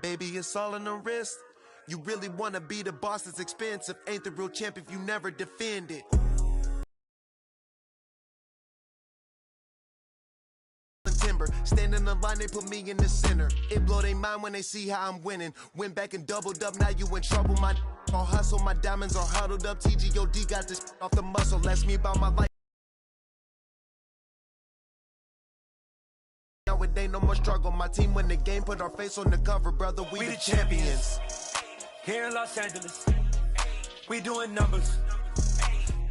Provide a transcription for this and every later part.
Baby, it's all in the wrist. You really wanna be the boss, it's expensive. Ain't the real champ if you never defend it. Timber, stand in the line, they put me in the center. It blow their mind when they see how I'm winning. Went back and doubled up, now you in trouble. My all hustle, my diamonds are huddled up. TGOD got this off the muscle. That's me about my life. Now it ain't no more struggle. My team win the game, put our face on the cover, brother. We the champions. Here in Los Angeles, we doing numbers.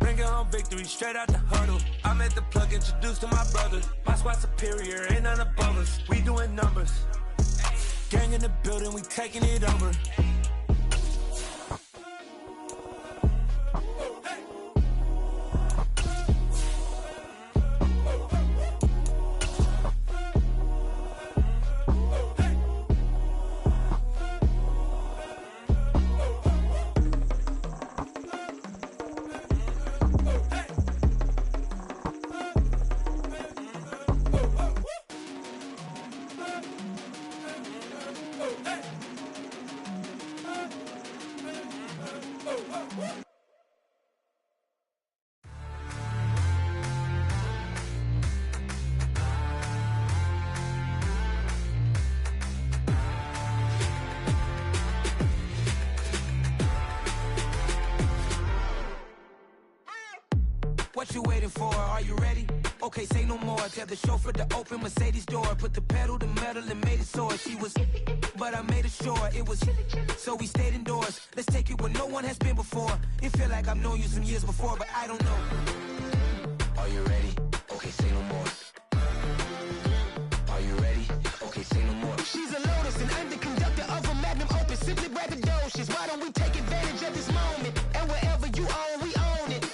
Bringing home victory straight out the huddle. I'm at the plug, introduced to my brothers. My squad superior, ain't none above us. We doing numbers. Gang in the building, we taking it over. What you waiting for? Are you ready? Okay, say no more. Tell the chauffeur to open Mercedes door. Put the pedal to metal and made it soar. She was, but I made it sure it was. So we stayed indoors. Let's take it where no one has been before. It feel like I've known you some years before, but I don't know. Are you ready? Okay, say no more. Are you ready? Okay, say no more. She's a Lotus and I'm the conductor of a Magnum Opus. Simply braggadocious. Why don't we take advantage of this moment? And wherever you own, we own it.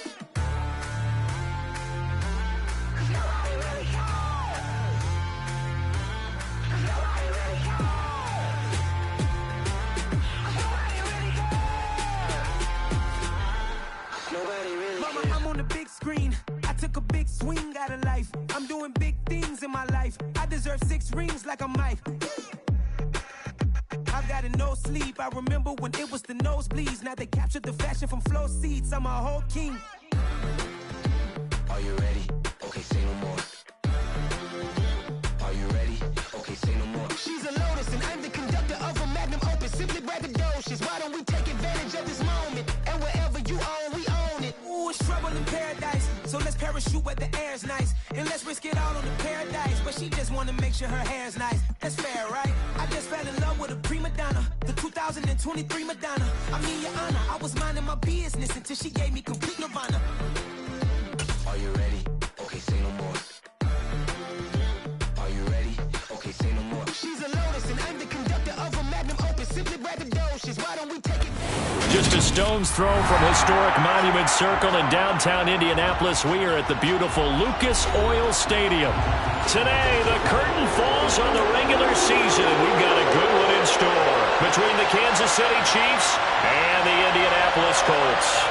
I'm on the big screen. I took a big swing out of life. I'm doing big things in my life. I deserve 6 rings like a Mike. I've got no sleep. I remember when it was the nosebleeds. Now they captured the fashion from flow seats. I'm a whole king. Are you ready? Okay, say no more. Are you ready? Okay, say no more. She's a Lotus and I'm the conductor of a Magnum Opus. Simply braggadocious. Why don't we take advantage of this moment? And wherever you own, we own it. Ooh, it's trouble in paradise. So let's parachute where the air's nice. And let's risk it all on the paradise. But she just wanna make sure her hair's nice. That's fair, right? I just fell in love with a prima donna. The 2023 Madonna. I mean, your honor, I was minding my business until she gave me complete nirvana. Are you ready? Okay, say no more. Are you ready? Okay, say no more. She's a Lotus and I'm the conductor of a Magnum Opus. Simply braggadocious. Why don't we take it? Just a stone's throw from historic Monument Circle in downtown Indianapolis. We are at the beautiful Lucas Oil Stadium. Today, the curtain falls on the regular season. We've got a good one in store between the Kansas City Chiefs and the Indianapolis Colts.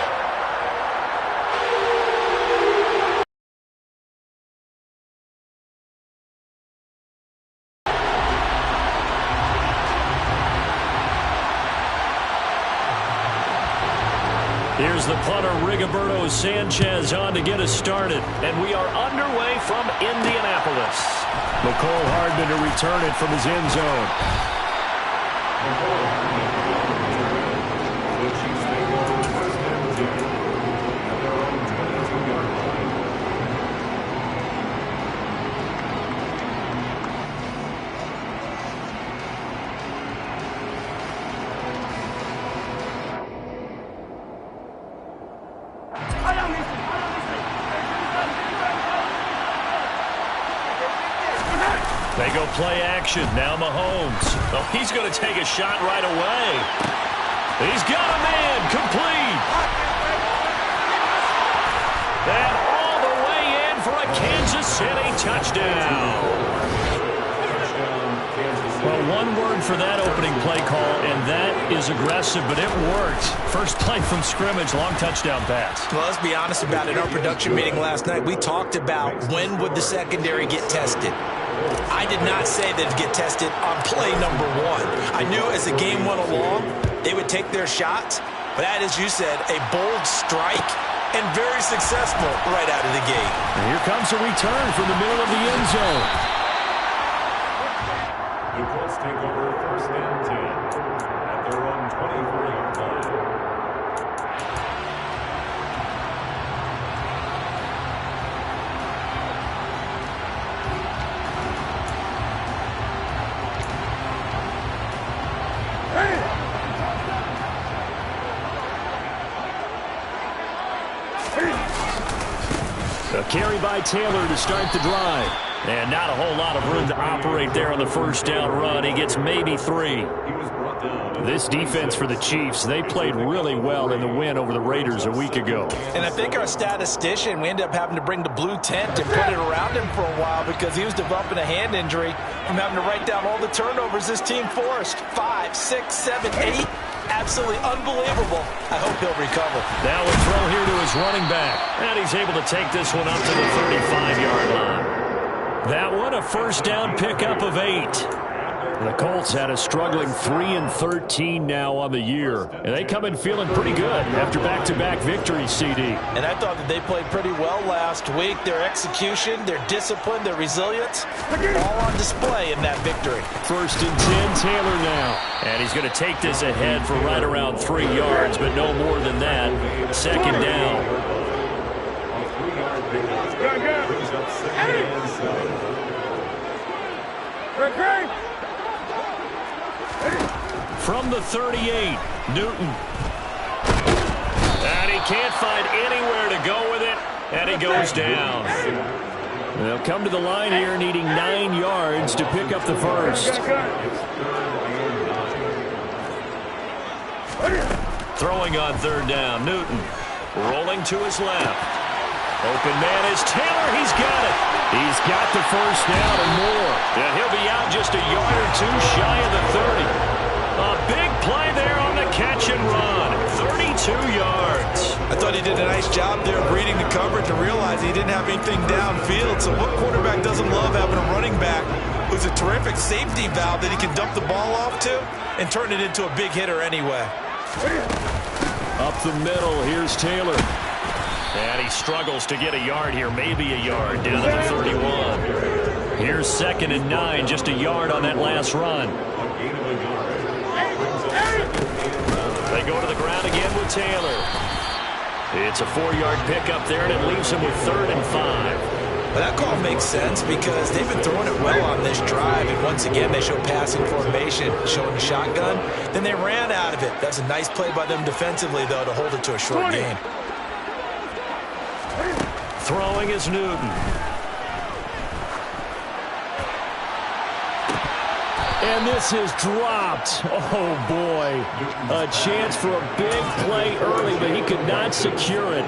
Here's the punter, Rigoberto Sanchez, on to get us started. And we are underway from Indianapolis. McCole Hardman to return it from his end zone. They go play action. Now Mahomes. Oh, he's going to take a shot right away. He's got a man. Complete. And all the way in for a Kansas City touchdown. Well, one word for that opening play call, and that is aggressive, but it worked. First play from scrimmage, long touchdown pass. Well, let's be honest about it. In our production meeting last night, we talked about when would the secondary get tested. I did not say they'd get tested on play number 1. I knew as the game went along, they would take their shots. But that, as you said, a bold strike and very successful right out of the gate. And here comes a return from the middle of the end zone. The Colts take over 1st and 10 at their own 24-yard line. A carry by Taylor to start the drive. And not a whole lot of room to operate there on the first down run. He gets maybe 3. This defense for the Chiefs, they played really well in the win over the Raiders a week ago. And I think our statistician, we ended up having to bring the blue tent and put it around him for a while because he was developing a hand injury from having to write down all the turnovers this team forced. 5, 6, 7, 8. Absolutely unbelievable. I hope he'll recover. Now a throw here to his running back. And he's able to take this one up to the 35-yard line. That one, a first down pickup of 8. The Colts had a struggling 3-13 now on the year. And they come in feeling pretty good after back-to-back victories, CD. And I thought that they played pretty well last week. Their execution, their discipline, their resilience, all on display in that victory. 1st and 10, Taylor now. And he's going to take this ahead for right around 3 yards, but no more than that. 2nd down. From the 38, Newton. And he can't find anywhere to go with it, and he goes down. They'll come to the line here needing 9 yards to pick up the first. Throwing on 3rd down, Newton. Rolling to his left. Open man is Taylor. He's got it. He's got the first down and more. And he'll be out just a yard or 2 shy of the 30. A big play there on the catch and run. 32 yards. I thought he did a nice job there of reading the coverage and realizing he didn't have anything downfield. So what quarterback doesn't love having a running back who's a terrific safety valve that he can dump the ball off to and turn it into a big hitter anyway. Up the middle, here's Taylor. And he struggles to get a yard here, maybe a yard, down to the 31. Here's 2nd and 9, just a yard on that last run. They go to the ground again with Taylor. It's a 4-yard pickup there, and it leaves him with 3rd and 5. Well, that call makes sense because they've been throwing it well on this drive, and once again they show passing formation, showing the shotgun. Then they ran out of it. That's a nice play by them defensively, though, to hold it to a short gain. Throwing is Newton. And this is dropped. Oh, boy. A chance for a big play early, but he could not secure it.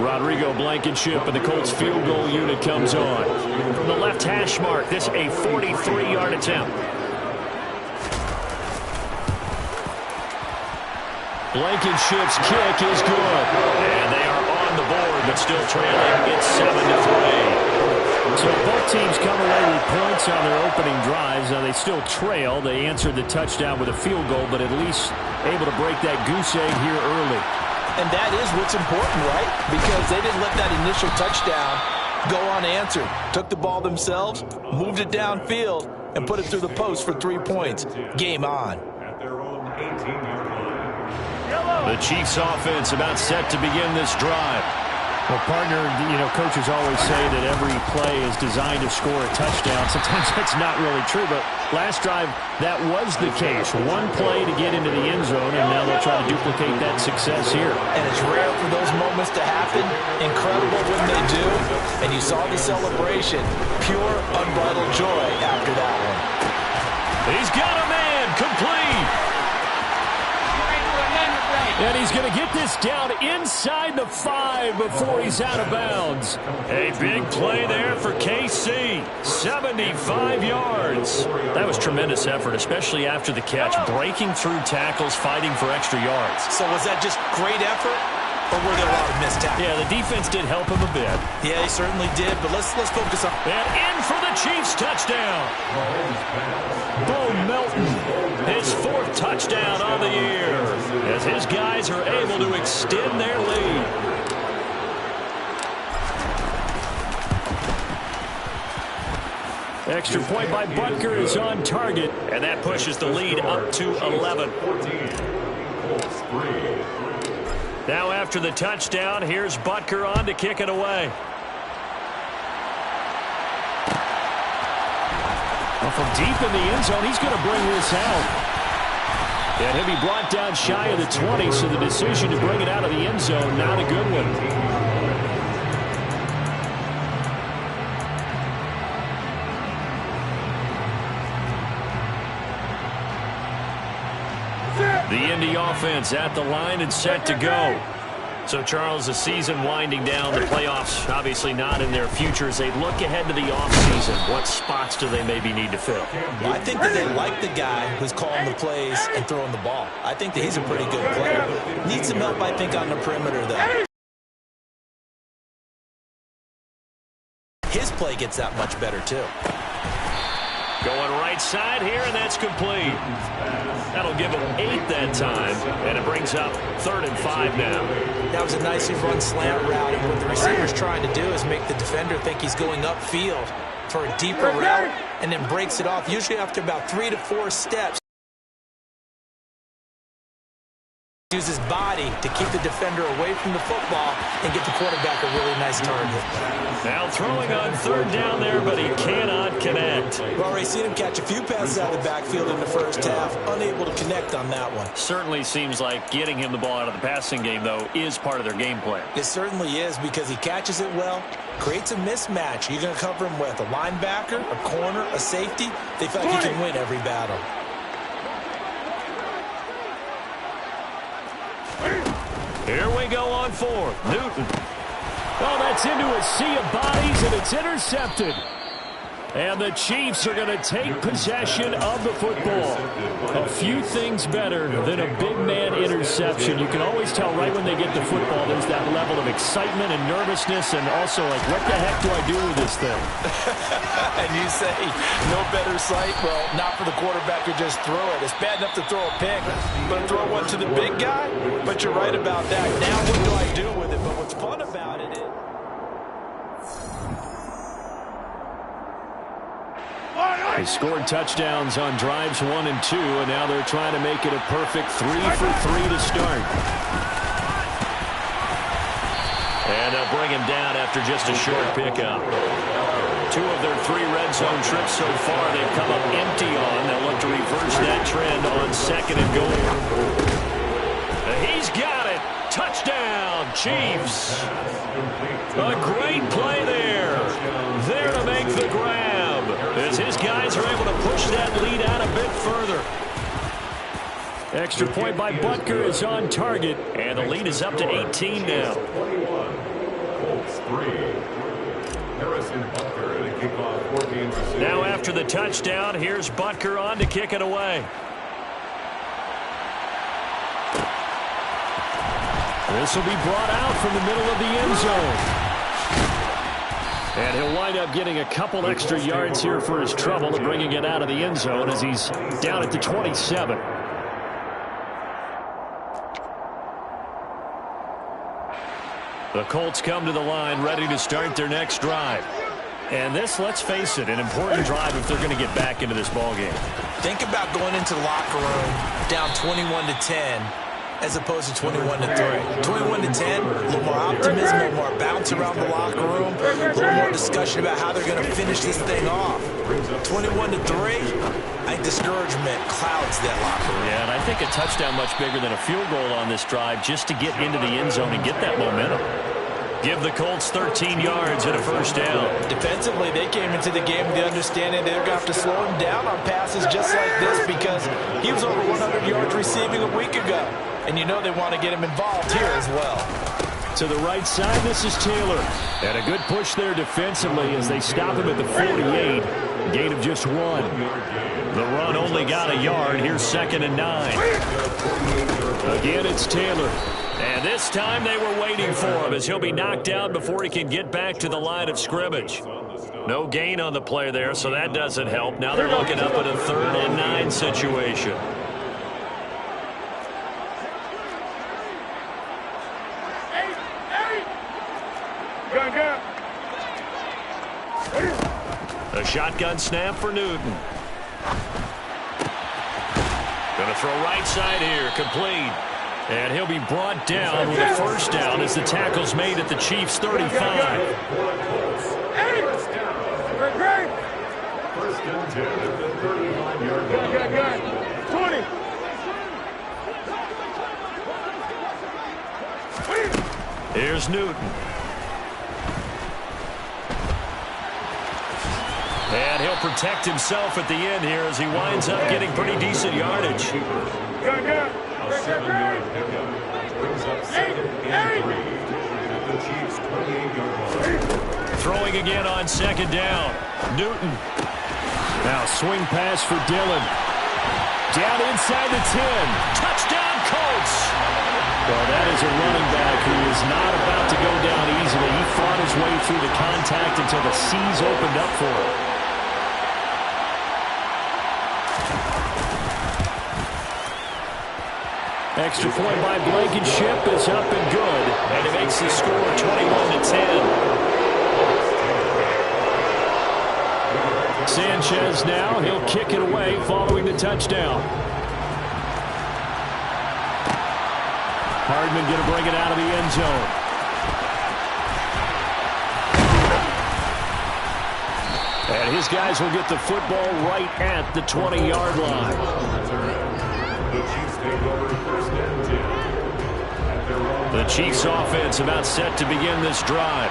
Rodrigo Blankenship and the Colts field goal unit comes on. From the left hash mark, this a 43-yard attempt. Blankenship's kick is good. And they are on the board, but still trailing. It's 7-3. So both teams come away with points on their opening drives. Now they still trail. They answered the touchdown with a field goal, but at least able to break that goose egg here early. And that is what's important, right? Because they didn't let that initial touchdown go unanswered. Took the ball themselves, moved it downfield, and put it through the post for 3 points. Game on. The Chiefs offense about set to begin this drive. Well, partner, coaches always say that every play is designed to score a touchdown. Sometimes that's not really true, but last drive, that was the case. One play to get into the end zone, and now they'll try to duplicate that success here. And it's rare for those moments to happen. Incredible when they do. And you saw the celebration. Pure, unbridled joy after that one. He's got a man, complete. And he's going to get this down inside the 5 before he's out of bounds. A big play there for KC. 75 yards. That was tremendous effort, especially after the catch. Breaking through tackles, fighting for extra yards. So was that just great effort? or were there a lot of missed tackles? Yeah, the defense did help him a bit. Yeah, he certainly did, but let's focus on... And in for the Chiefs touchdown. Bo Melton, his 4th touchdown on the year, as his guys are able to extend their lead. Extra point by Butker is on target, and that pushes the lead up to 11. Now after the touchdown, here's Butker on to kick it away. Well, from deep in the end zone, he's going to bring this out. And he'll be brought down shy of the 20, so the decision to bring it out of the end zone, not a good one. The Indy offense at the line and set to go. So, Charles, the season winding down, the playoffs obviously not in their future. As they look ahead to the offseason, what spots do they maybe need to fill? Well, I think that they like the guy who's calling the plays and throwing the ball. I think that he's a pretty good player. Needs some help, I think, on the perimeter, though. His play gets that much better, too. Going right side here, and that's complete. That'll give him 8 that time, and it brings up 3rd and 5 now. That was a nicely run slant route, and what the receiver's trying to do is make the defender think he's going upfield for a deeper route, and then breaks it off, usually after about 3 to 4 steps. Use his body to keep the defender away from the football and get the quarterback a really nice target. Now throwing on 3rd down there, but he cannot connect. We've already seen him catch a few passes out of the backfield in the first half, unable to connect on that one. Certainly seems like getting him the ball out of the passing game, though, is part of their game plan. It certainly is, because he catches it well, creates a mismatch. You're going to cover him with a linebacker, a corner, a safety. They feel like he can win every battle. Here we go on 4th. Newton. Oh, that's into a sea of bodies, and it's intercepted. And the Chiefs are going to take possession of the football. A few things better than a big man interception. You can always tell right when they get the football, there's that level of excitement and nervousness, and also like, what the heck do I do with this thing? And you say, no better sight? Well, not for the quarterback to just throw it. It's bad enough to throw a pick, but throw one to the big guy? But you're right about that. Now what do I do with it? But what's fun about it is... They scored touchdowns on drives 1 and 2, and now they're trying to make it a perfect 3 for 3 to start. And they'll bring him down after just a short pickup. 2 of their 3 red zone trips so far they've come up empty on. They'll look to reverse that trend on 2nd and goal. He's got it. Touchdown, Chiefs. A great play there. There to make the grab, as his guys are able to push that lead out a bit further. Extra point by Butker is on target, and the lead is up to 18 now. 21, Colts 3. Harrison Butker to kick off 14. Now after the touchdown, here's Butker on to kick it away. This will be brought out from the middle of the end zone. And he'll wind up getting a couple extra yards here for his trouble and bringing it out of the end zone as he's down at the 27. The Colts come to the line ready to start their next drive. And this, let's face it, an important drive if they're going to get back into this ballgame. Think about going into the locker room down 21-10 as opposed to 21-3. 21-10, a little more optimism, a little more bounce around the locker room, a little more discussion about how they're going to finish this thing off. 21-3, I think discouragement clouds that locker room. Yeah, and I think a touchdown much bigger than a field goal on this drive just to get into the end zone and get that momentum. Give the Colts 13 yards and a first down. Defensively, they came into the game with the understanding they're going to have to slow him down on passes just like this because he was over 100 yards receiving a week ago. And you know they want to get him involved here as well. To the right side, this is Taylor. And a good push there defensively as they stop him at the 48. Gain of just 1. The run only got a yard. Here's 2nd and 9. Again, it's Taylor. And this time they were waiting for him as he'll be knocked down before he can get back to the line of scrimmage. No gain on the play there, so that doesn't help. Now they're looking up at a 3rd and 9 situation. A shotgun snap for Newton. Going to throw right side here, complete. And he'll be brought down with a first down as the tackle's made at the Chiefs' 35. First and 10 at the 39-yard line. 20. Here's Newton. And he'll protect himself at the end here as he winds up getting pretty decent yardage. A 7-yard pickup brings up 2nd and 3 at the Chiefs' 28-yard line. Throwing again on 2nd down. Newton. Now swing pass for Dillon. Down inside the 10. Touchdown Colts. Well, that is a running back who is not about to go down easily. He fought his way through the contact until the seas opened up for him. Extra point by Blankenship is up and good, and it makes the score 21-10. Sanchez now, he'll kick it away following the touchdown. Hardman going to bring it out of the end zone. And his guys will get the football right at the 20-yard line. The Chiefs take over 1st and 10. The Chiefs offense about set to begin this drive.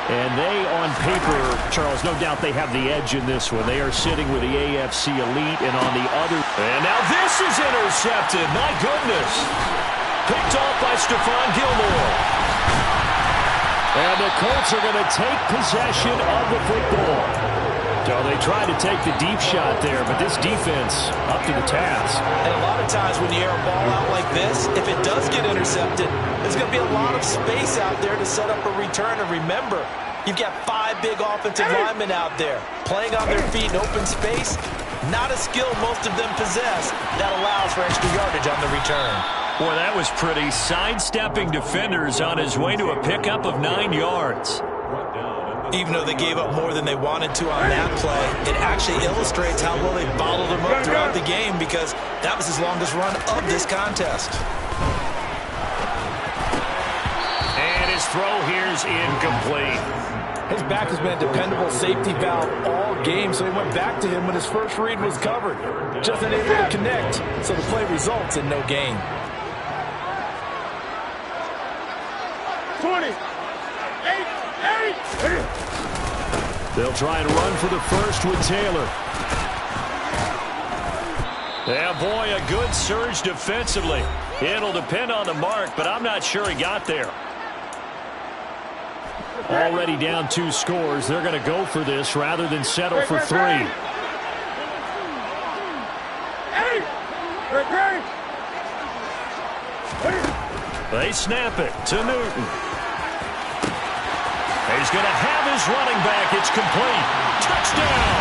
And they, on paper, Charles, no doubt they have the edge in this one. They are sitting with the AFC elite, and on the other. And now this is intercepted. My goodness. Picked off by Stephon Gilmore. And the Colts are going to take possession of the football. So they tried to take the deep shot there, but this defense up to the task. And a lot of times when you air a ball out like this, if it does get intercepted, there's going to be a lot of space out there to set up a return. And remember, you've got 5 big offensive linemen out there playing on their feet in open space. Not a skill most of them possess that allows for extra yardage on the return. Boy, that was pretty. Sidestepping defenders on his way to a pickup of 9 yards. Even though they gave up more than they wanted to on that play, it actually illustrates how well they bottled them up throughout the game because that was his longest run of this contest. And his throw here is incomplete. His back has been a dependable safety valve all game, so he went back to him when his first read was covered. Just unable to connect, so the play results in no gain. 20. They'll try and run for the first with Taylor. Yeah, boy, a good surge defensively. It'll depend on the mark, but I'm not sure he got there. Already down 2 scores. They're going to go for this rather than settle for 3. They snap it to Newton. He's going to have his running back. It's complete. Touchdown.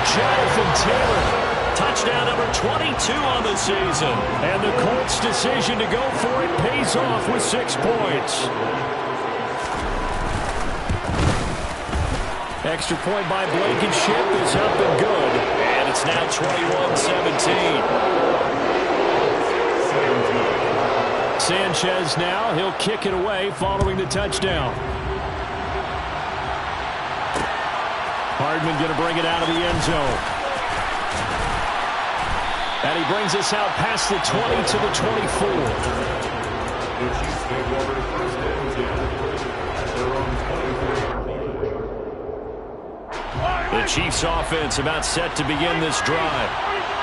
Jonathan Taylor. Touchdown number 22 on the season. And the Colts' decision to go for it pays off with 6 points. Extra point by Blankenship is up and good. And it's now 21-17. Sanchez now. He'll kick it away following the touchdown. Hardman going to bring it out of the end zone. And he brings us out past the 20 to the 24. The Chiefs take over 1st and 10 at their own 24. The Chiefs offense about set to begin this drive.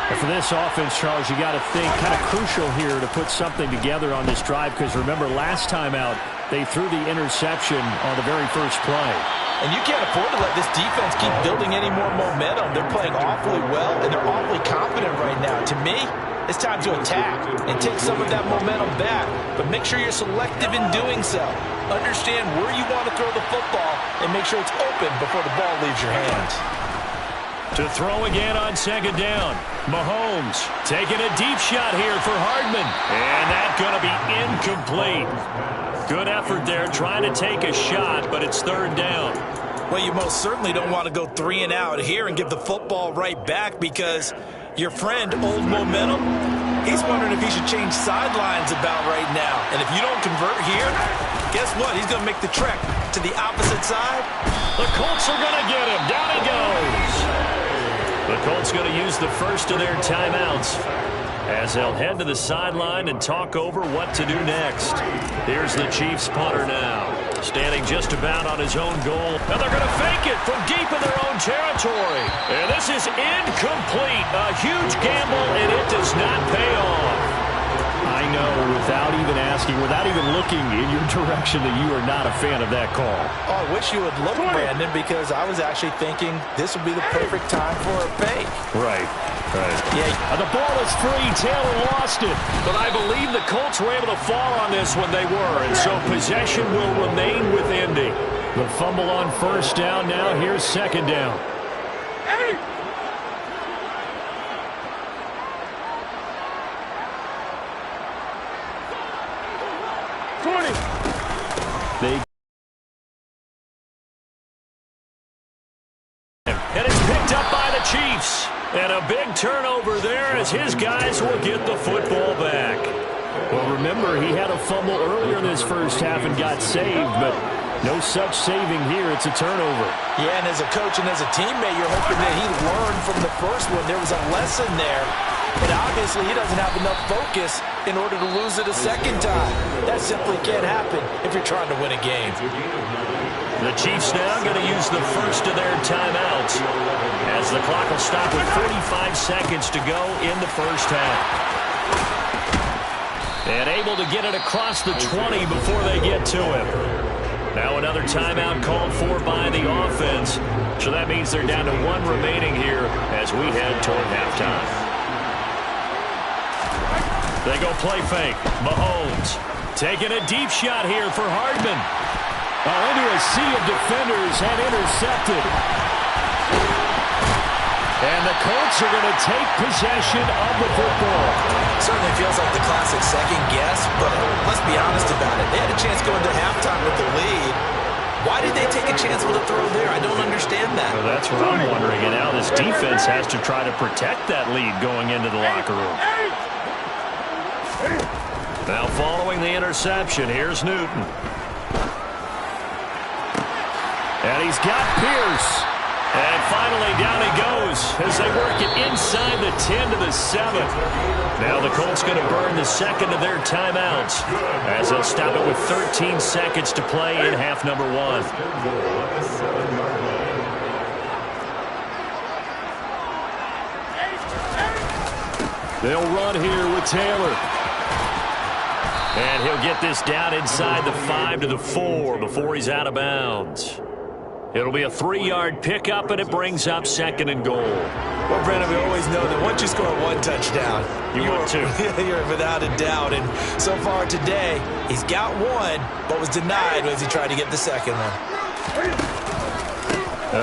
And for this offense, Charles, you got to think kind of crucial here to put something together on this drive because remember last time out they threw the interception on the very first play. And you can't afford to let this defense keep building any more momentum. They're playing awfully well, and they're awfully confident right now. To me, it's time to attack and take some of that momentum back, but make sure you're selective in doing so. Understand where you want to throw the football and make sure it's open before the ball leaves your hands. To throw again on second down. Mahomes taking a deep shot here for Hardman. And that's going to be incomplete. Good effort there trying to take a shot, but it's third down. Well, you most certainly don't want to go 3 and out here and give the football right back because your friend, Old Momentum, he's wondering if he should change sidelines about right now. And if you don't convert here, guess what? He's going to make the trek to the opposite side. The Colts are going to get him. Down he goes. The Colts going to use the first of their timeouts as they'll head to the sideline and talk over what to do next. Here's the Chiefs punter now, standing just about on his own goal. And they're going to fake it from deep in their own territory. And this is incomplete. A huge gamble, and it does not pay off. I know, without even asking, without even looking in your direction, that you are not a fan of that call. Oh, I wish you would look, Brandon, because I was actually thinking this would be the perfect time for a fake. Right. Yeah. The ball is free. Taylor lost it. But I believe the Colts were able to fall on this when they were, and so possession will remain with Indy. The fumble on first down. Now here's second down. And it's picked up by the Chiefs. And a big turnover there as his guys will get the football back. Well, remember, he had a fumble earlier in this first half and got saved, but no such saving here. It's a turnover. Yeah, and as a coach and as a teammate, you're hoping that he learned from the first one. There was a lesson there. But obviously, he doesn't have enough focus in order to lose it a second time. That simply can't happen if you're trying to win a game. The Chiefs now going to use the first of their timeouts as the clock will stop with 45 seconds to go in the first half. And able to get it across the 20 before they get to him. Now another timeout called for by the offense. So that means they're down to 1 remaining here as we head toward halftime. They go play fake. Mahomes taking a deep shot here for Hardman. Into a sea of defenders and intercepted. And the Colts are going to take possession of the football. Certainly feels like the classic second guess, but let's be honest about it. They had a chance going to halftime with the lead. Why did they take a chance with a throw there? I don't understand that. Well, that's what I'm wondering. And now this defense has to try to protect that lead going into the locker room. Now following the interception, here's Newton. And he's got Pierce. And finally down he goes as they work it inside the 10 to the 7. Now the Colts going to burn the second of their timeouts as they'll stop it with 13 seconds to play in half number 1. They'll run here with Taylor. And he'll get this down inside the 5 to the 4 before he's out of bounds. It'll be a 3-yard pickup, and it brings up second and goal. Well, Brandon, we always know that once you score 1 touchdown, you're without a doubt. And so far today, he's got 1, but was denied as he tried to get the second one.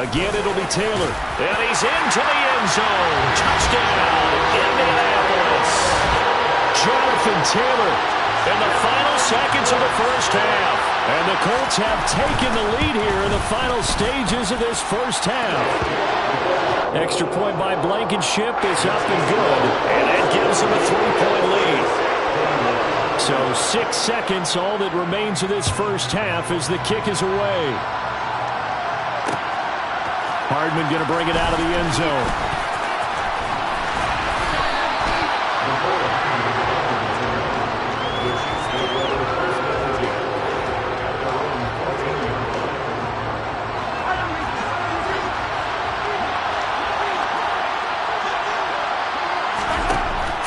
Again, it'll be Taylor. And he's into the end zone. Touchdown, Indianapolis. Jonathan Taylor in the final seconds of the first half. And the Colts have taken the lead here in the final stages of this first half. Extra point by Blankenship is up and good. And that gives them a 3-point lead. So 6 seconds, all that remains of this first half as the kick is away. Hardman going to bring it out of the end zone.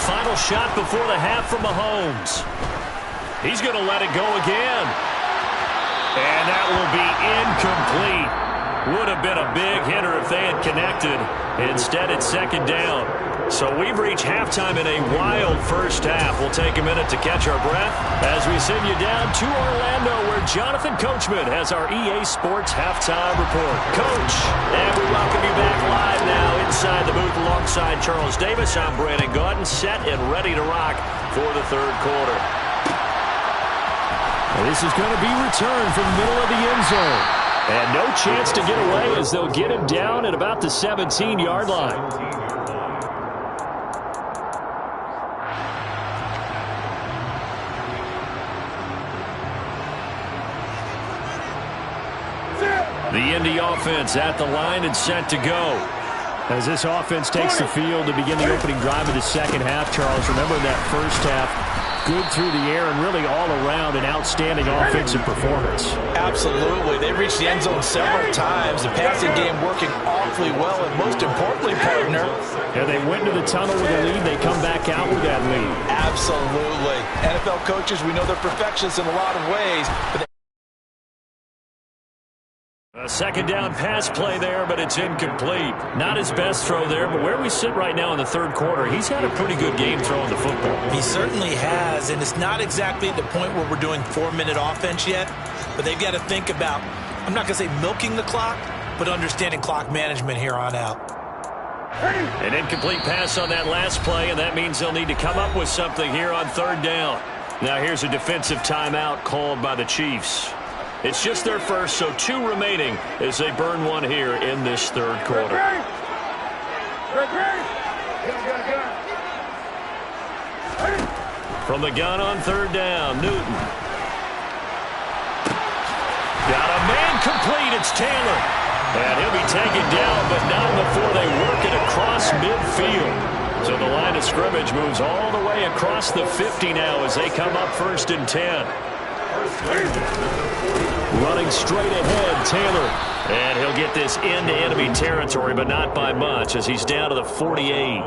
Final shot before the half from Mahomes. He's going to let it go again. And that will be incomplete. Would have been a big hitter if they had connected. Instead, it's second down. So we've reached halftime in a wild first half. We'll take a minute to catch our breath as we send you down to Orlando, where Jonathan Coachman has our EA Sports halftime report. Coach, and we welcome you back live now inside the booth alongside Charles Davis. I'm Brandon Gaudin, set and ready to rock for the third quarter. This is going to be returned from the middle of the end zone. And no chance to get away as they'll get him down at about the 17-yard line. The Indy offense at the line and set to go. As this offense takes the field to begin the opening drive of the second half, Charles, remember that first half, good through the air and really all around an outstanding offensive performance. Absolutely. They reached the end zone several times. The passing game working awfully well, and most importantly, partner. Yeah, they went into the tunnel with a lead. They come back out with that lead. Absolutely. NFL coaches, we know they're perfectionists in a lot of ways, but a second down pass play there, but it's incomplete. Not his best throw there, but where we sit right now in the third quarter, he's had a pretty good game throwing the football. He certainly has, and it's not exactly at the point where we're doing 4-minute offense yet, but they've got to think about, I'm not going to say milking the clock, but understanding clock management here on out. An incomplete pass on that last play, and that means they'll need to come up with something here on third down. Now here's a defensive timeout called by the Chiefs. It's just their first, so 2 remaining as they burn one here in this third quarter. From the gun on third down, Newton. Got a man complete, it's Taylor. And he'll be taken down, but not before they work it across midfield. So the line of scrimmage moves all the way across the 50 now as they come up 1st and 10. Running straight ahead, Taylor. And he'll get this into enemy territory, but not by much as he's down to the 48.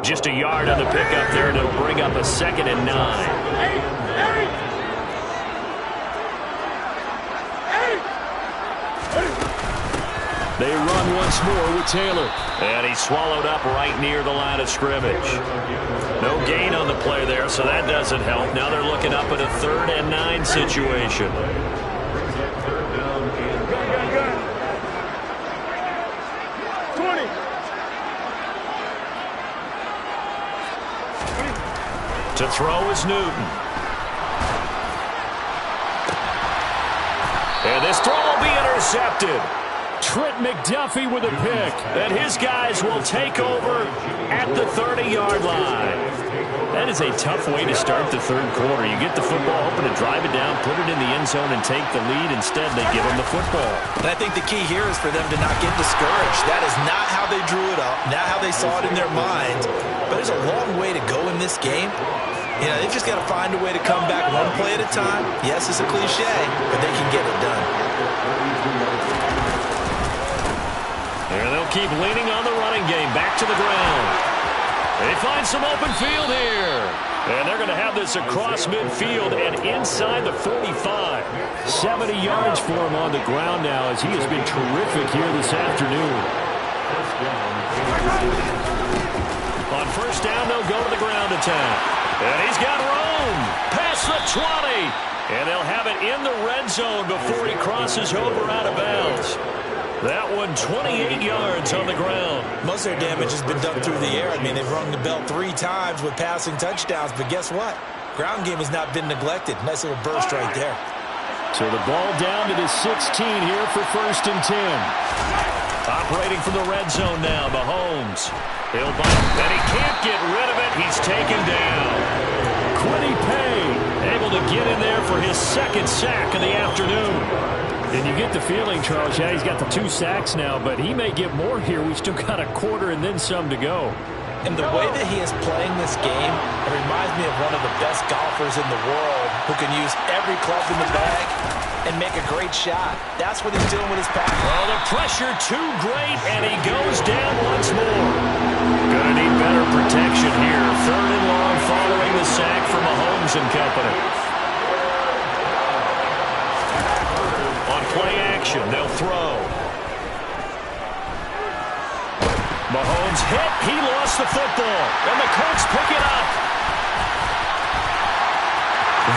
Just a yard on the pickup there, and it'll bring up a 2nd and 9. They run once more with Taylor. And he's swallowed up right near the line of scrimmage. No gain on the play there, so that doesn't help. Now they're looking up at a 3rd and 9 situation. To throw is Newton. And this throw will be intercepted. Trent McDuffie with a pick. And his guys will take over at the 30-yard line. That is a tough way to start the third quarter. You get the football, hoping to drive it down, put it in the end zone, and take the lead. Instead, they give him the football. And I think the key here is for them to not get discouraged. That is not how they drew it up, not how they saw it in their minds. But there's a long way to go in this game. You know, they've just got to find a way to come back one play at a time. Yes, it's a cliche, but they can get it done. And they'll keep leaning on the running game. Back to the ground. They find some open field here. And they're going to have this across midfield and inside the 45. 70 yards for him on the ground now as he has been terrific here this afternoon. On first down, they'll go to the ground attack. And he's got room. Past the 20. And they'll have it in the red zone before he crosses over out of bounds. That one 28 yards on the ground. Most of their damage has been done through the air. I mean, they've rung the bell 3 times with passing touchdowns, but guess what? Ground game has not been neglected. Nice little burst right there. So the ball down to the 16 here for 1st and 10. Operating from the red zone now, Mahomes. He'll bump, and he can't get rid of it. He's taken down. Quiddy Pay able to get in there for his 2nd sack of the afternoon. And you get the feeling, Charles, yeah, he's got the 2 sacks now, but he may get more here. We've still got a quarter and then some to go. And the way that he is playing this game, it reminds me of one of the best golfers in the world who can use every club in the bag and make a great shot. That's what he's doing with his pass. Well, the pressure too great, and he goes down once more. Gonna need better protection here. 3rd and long following the sack from Mahomes and company. On play action, they'll throw. Mahomes hit. He lost the football. football, and the Colts pick it up.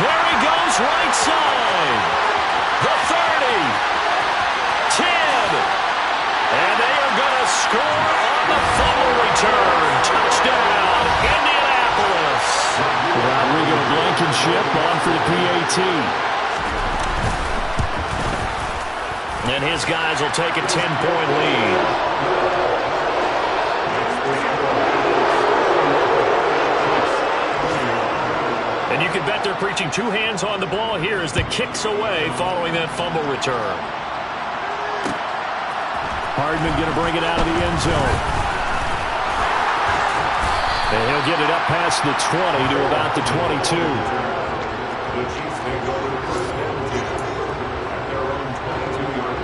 There he goes, right side. The 30. 10. And they are going to score on the fumble return. Touchdown, Indianapolis. Rodrigo Blankenship on for the PAT. And his guys will take a 10-point lead. And you can bet they're preaching two hands on the ball here as the kick's away following that fumble return. Hardman going to bring it out of the end zone. And he'll get it up past the 20 to about the 22. The Chiefs take over the first down at their own 22-yard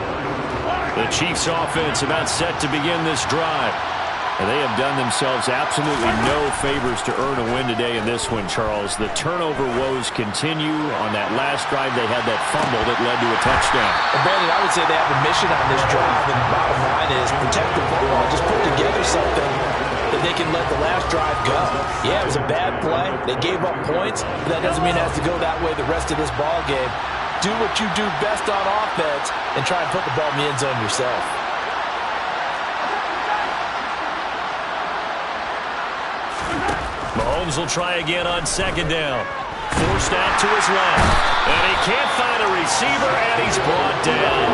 line. The Chiefs offense about set to begin this drive. And they have done themselves absolutely no favors to earn a win today in this one, Charles. The turnover woes continue. On that last drive, they had that fumble that led to a touchdown. Well, Brandon, I would say they have a mission on this drive, and the bottom line is protect the football. Just put together something that they can let the last drive go. Yeah, it was a bad play. They gave up points, but that doesn't mean it has to go that way the rest of this ball game. Do what you do best on offense and try and put the ball in the end zone yourself. Mahomes will try again on second down. Forced out to his left. And he can't find a receiver, and he's brought down.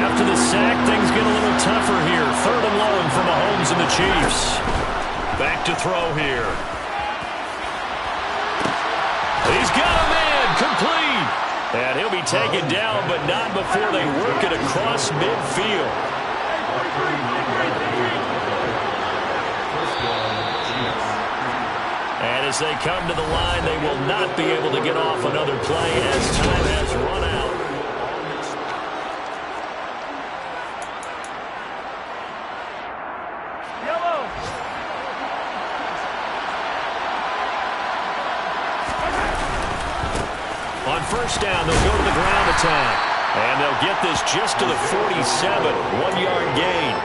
After the sack, things get a little tougher here. Third and long for Mahomes and the Chiefs. Back to throw here. He's got a man, complete. And he'll be taken down, but not before they work it across midfield. And as they come to the line, they will not be able to get off another play as time has run out. On first down, they'll go to the ground attack. And they'll get this just to the 47, 1-yard gain.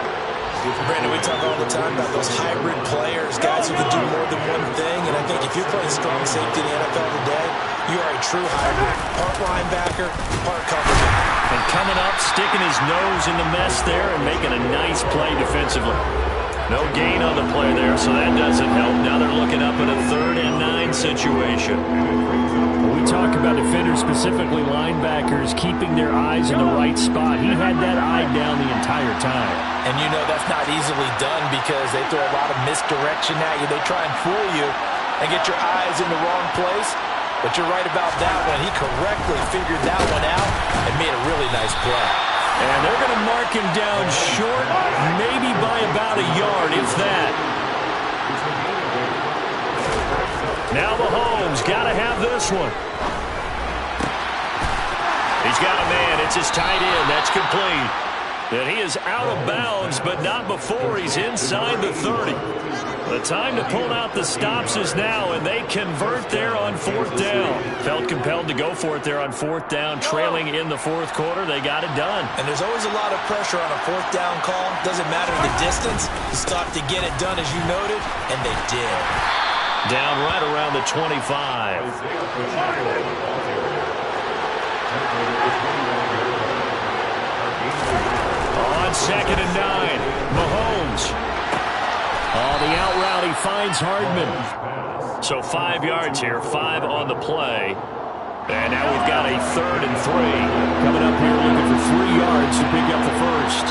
Brandon, we talk all the time about those hybrid players, guys who can do more than one thing. And I think if you're playing strong safety in the NFL today, you are a true hybrid. Part linebacker, part coverage. And coming up, sticking his nose in the mess there and making a nice play defensively. No gain on the play there, so that doesn't help. Now they're looking up at a 3rd and 9 situation. When we talk about defenders, specifically linebackers, keeping their eyes in the right spot, he had that eye down the entire time. And you know that's not easily done because they throw a lot of misdirection at you. They try and fool you and get your eyes in the wrong place. But you're right about that one. He correctly figured that one out and made a really nice play. And they're going to mark him down short, maybe by about a yard, if that. Now Mahomes got to have this one. He's got a man. It's his tight end. That's complete. And he is out of bounds, but not before he's inside the 30. The time to pull out the stops is now, and they convert there on 4th down. Felt compelled to go for it there on 4th down, trailing in the 4th quarter. They got it done. And there's always a lot of pressure on a 4th down call. Doesn't matter the distance. You stop to get it done, as you noted, and they did. Down right around the 25. On 2nd and 9, Mahomes. Oh, the out route, he finds Hardman. So 5 yards here, 5 on the play. And now we've got a 3rd and 3. Coming up here looking for 3 yards to pick up the first.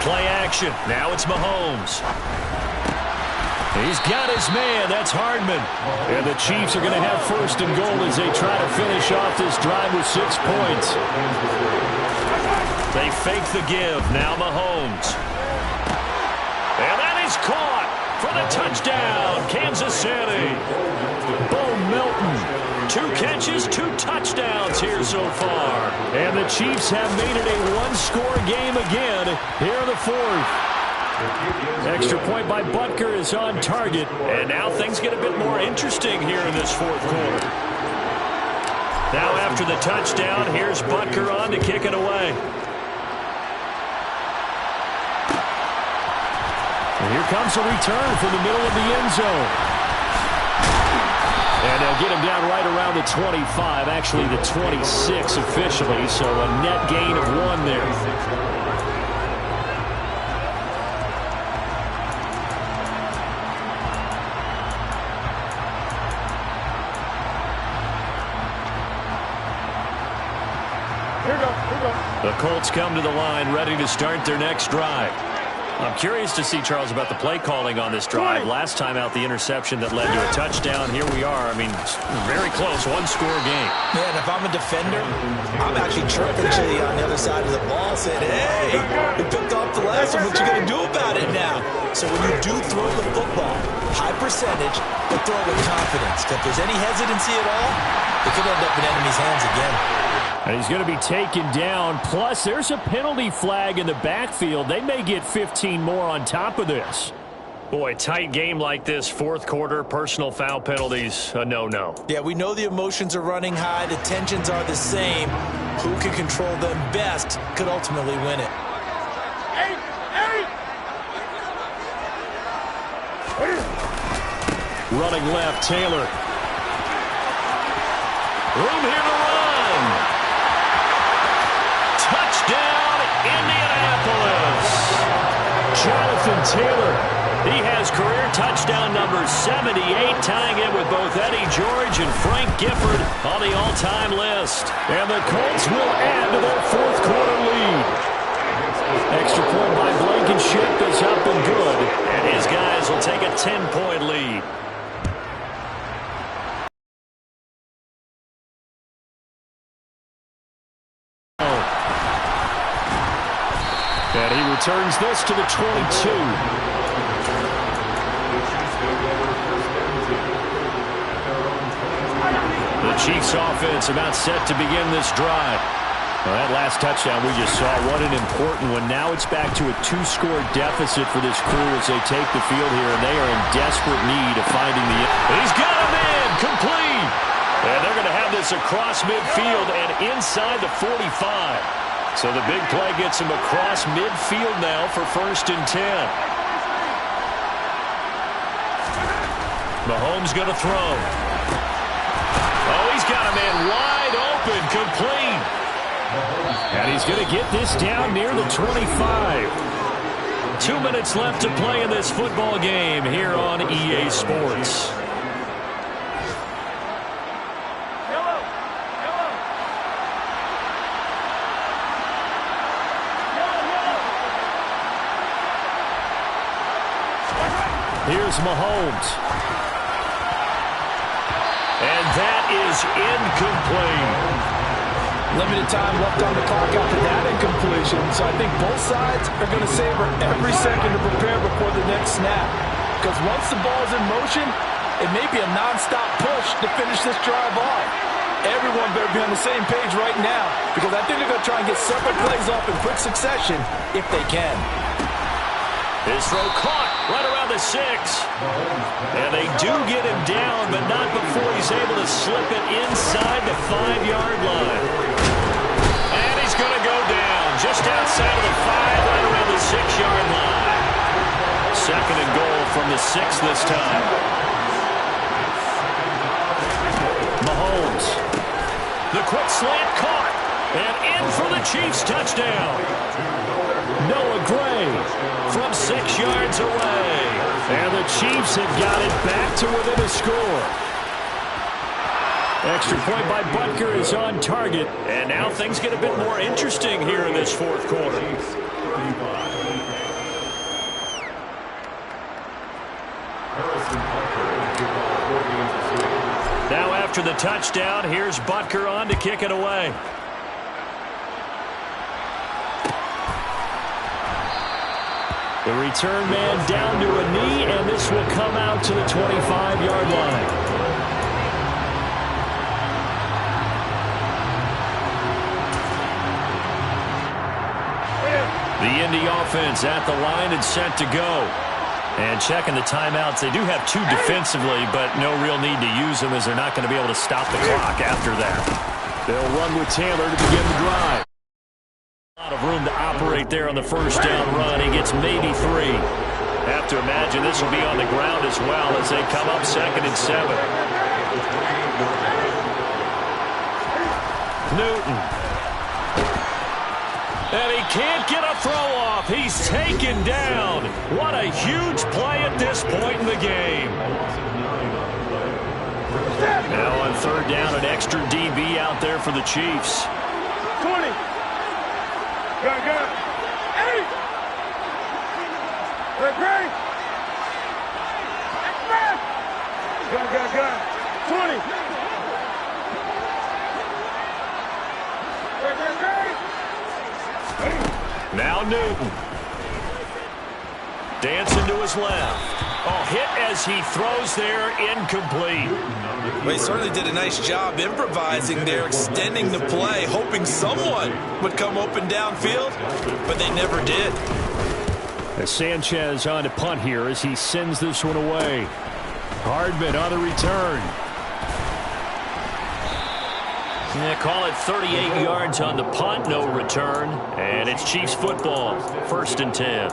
Play action. Now it's Mahomes. He's got his man. That's Hardman. And the Chiefs are going to have 1st and goal as they try to finish off this drive with 6 points. They fake the give. Now Mahomes. And that is caught for the touchdown. Kansas City. Bo Melton. 2 catches, 2 touchdowns here so far. And the Chiefs have made it a 1-score game again here in the 4th. Extra point by Butker is on target. And now things get a bit more interesting here in this 4th quarter. Now after the touchdown, here's Butker on to kick it away. And here comes a return from the middle of the end zone. And they'll get him down right around the 25, actually the 26 officially, so a net gain of 1 there. The Colts come to the line, ready to start their next drive. I'm curious to see, Charles, about the play calling on this drive. Last time out, the interception that led to a touchdown. Here we are. I mean, very close, one-score game. Yeah, and if I'm a defender, I'm actually chirping to you on the other side of the ball, saying, hey, we picked off the last one. What you going to do about it now? So when you do throw the football, high percentage, but throw with confidence. If there's any hesitancy at all, it could end up in enemy's hands again. And he's going to be taken down. Plus, there's a penalty flag in the backfield. They may get 15 more on top of this. Boy, tight game like this, fourth quarter, personal foul penalties, a no-no. Yeah, we know the emotions are running high. The tensions are the same. Who can control them best could ultimately win it. Running left, Taylor. Room here to run. Touchdown, Indianapolis. Jonathan Taylor. He has career touchdown number 78, tying it with both Eddie George and Frank Gifford on the all-time list. And the Colts will add to their fourth quarter lead. Extra point by Blankenship is up and good. And his guys will take a 10-point lead. And he returns this to the 22. The Chiefs offense about set to begin this drive. Well, that last touchdown we just saw, what an important one. Now it's back to a 2-score deficit for this crew as they take the field here, and they are in desperate need of finding the end. He's got him in, complete. And they're going to have this across midfield and inside the 45. So the big play gets him across midfield now for 1st and 10. Mahomes going to throw. Oh, he's got a man wide open, complete. And he's going to get this down near the 25. 2 minutes left to play in this football game here on EA Sports. Here's Mahomes. And that is incomplete. Limited time left on the clock after that incompletion, so I think both sides are going to savor every second to prepare before the next snap. Because once the ball's in motion, it may be a non-stop push to finish this drive off. Everyone better be on the same page right now, because I think they're going to try and get several plays off in quick succession if they can. His throw caught right around the 6. And they do get him down, but not before he's able to slip it inside the 5-yard line. And he's going to go down just outside of the 5, right around the 6-yard line. 2nd and goal from the 6 this time. Mahomes. The quick slant caught. And in for the Chiefs touchdown. Noah Gray from 6 yards away. And the Chiefs have got it back to within a score. Extra point by Butker is on target. And now things get a bit more interesting here in this fourth quarter. Now after the touchdown, here's Butker on to kick it away. The return man down to a knee, and this will come out to the 25-yard line. The Indy offense at the line and set to go. And checking the timeouts, they do have 2 defensively, but no real need to use them as they're not going to be able to stop the clock after that. They'll run with Taylor to begin the drive. A lot of room to operate there on the first down run. He gets maybe 3. have to imagine this will be on the ground as well as they come up 2nd and 7. Newton. And he can't get a throw off. He's taken down. What a huge play at this point in the game. Now on 3rd down, an extra DB out there for the Chiefs. 20. Good. 8. Great. Good. 20. Now Newton. Dancing to his left. Oh, hit as he throws there, incomplete. Well, he certainly did a nice job improvising there, extending the play, hoping someone would come open downfield, but they never did. As Sanchez on to punt here as he sends this one away. Hardman on the return. They call it 38 yards on the punt, no return. And it's Chiefs football, 1st and 10.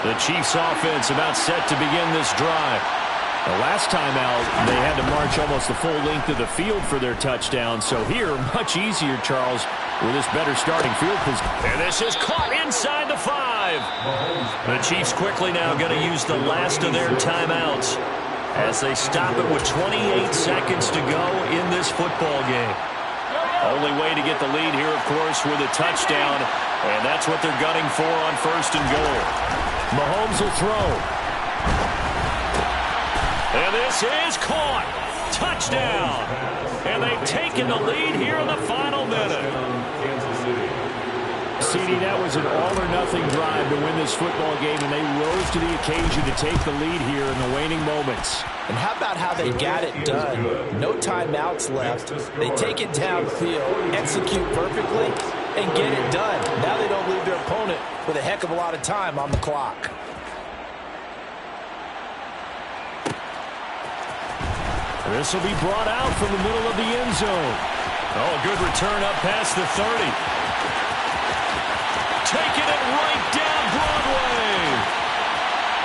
The Chiefs offense about set to begin this drive. The last time out, they had to march almost the full length of the field for their touchdown. So here, much easier, Charles, with this better starting field position. And this is caught inside the 5. The Chiefs quickly now going to use the last of their timeouts as they stop it with 28 seconds to go in this football game. Only way to get the lead here, of course, with a touchdown, and that's what they're gunning for on 1st and goal. Mahomes will throw. And this is caught. Touchdown. And they've taken the lead here in the final minute. CD, that was an all-or-nothing drive to win this football game, and they rose to the occasion to take the lead here in the waning moments. And how about how they got it done? No timeouts left. They take it downfield, execute perfectly, and get it done. Now they don't leave their opponent with a heck of a lot of time on the clock. This will be brought out from the middle of the end zone. Oh, a good return up past the 30. Taking it right down Broadway.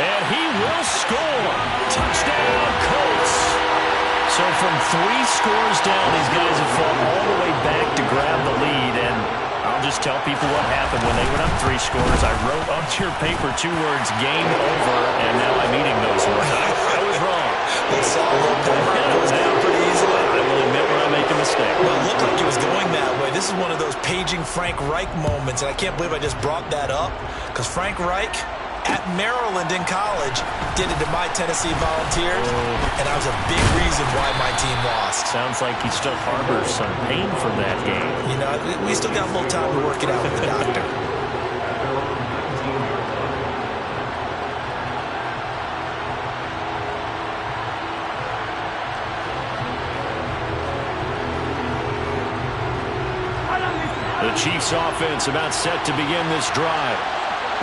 And he will score. Touchdown, Colts. So from 3 scores down, these guys have fought all the way back to grab the lead. And I'll just tell people what happened when they went up 3 scores. I wrote onto your paper 2 words, game over, and now I'm eating those words. I was wrong. They saw a little paper. It goes down pretty easily. I will admit when I make a mistake. Well, it looked like it was going that way. This is one of those paging Frank Reich moments, and I can't believe I just brought that up, because Frank Reich at Maryland in college did it to my Tennessee Volunteers, and that was a big reason why my team lost. Sounds like he still harbors some pain from that game. You know, we still got a little time to work it out with the doctor. The Chiefs offense about set to begin this drive.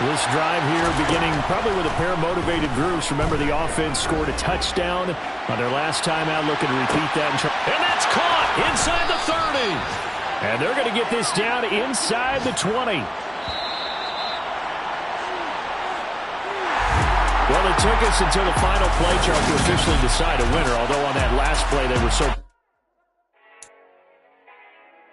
This drive here beginning probably with a pair of motivated groups. Remember, the offense scored a touchdown on their last time out, looking to repeat that. And that's caught inside the 30. And they're going to get this down inside the 20. Well, it took us until the final play chart to officially decide a winner, although on that last play they were so